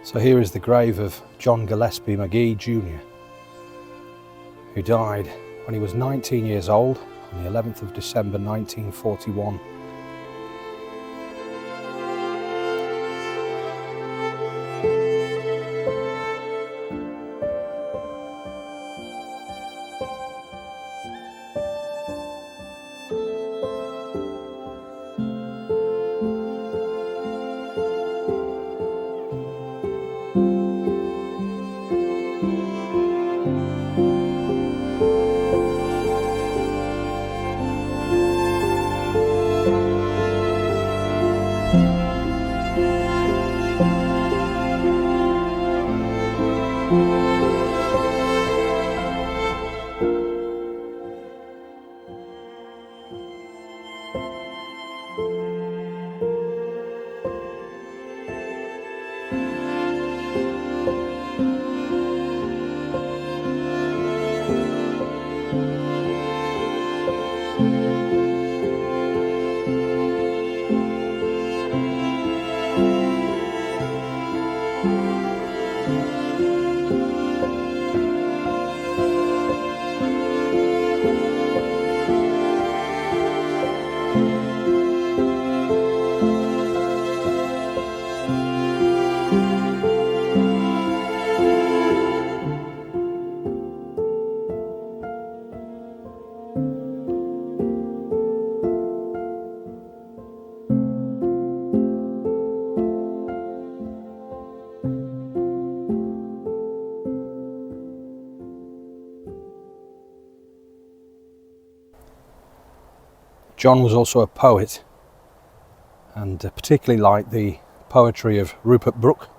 So here is the grave of John Gillespie Magee Jr, who died when he was 19 years old on the 11th of December 1941. John was also a poet, and particularly liked the poetry of Rupert Brooke,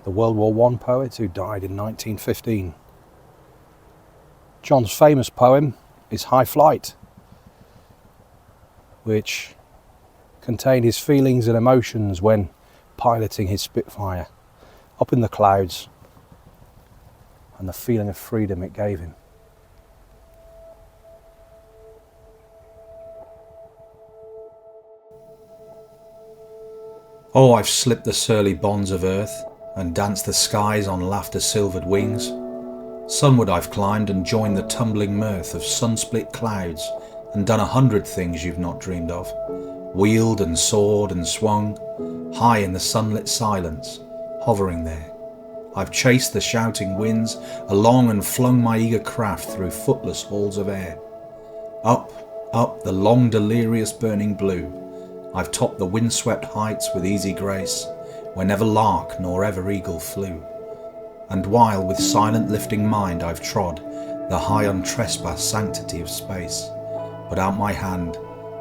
the World War I poet who died in 1915. John's famous poem is High Flight, which contained his feelings and emotions when piloting his Spitfire up in the clouds and the feeling of freedom it gave him. Oh, I've slipped the surly bonds of earth and danced the skies on laughter-silvered wings. Sunward I've climbed and joined the tumbling mirth of sun-split clouds and done 100 things you've not dreamed of. Wheeled and soared and swung, high in the sunlit silence, hovering there. I've chased the shouting winds along and flung my eager craft through footless halls of air. Up, up the long delirious burning blue, I've topped the windswept heights with easy grace, where never lark nor ever eagle flew. And while with silent lifting mind I've trod the high untrespassed sanctity of space, put out my hand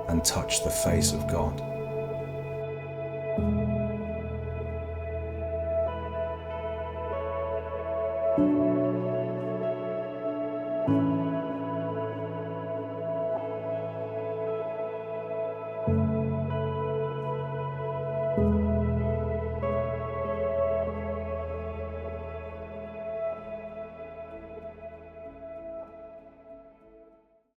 and touched the face of God.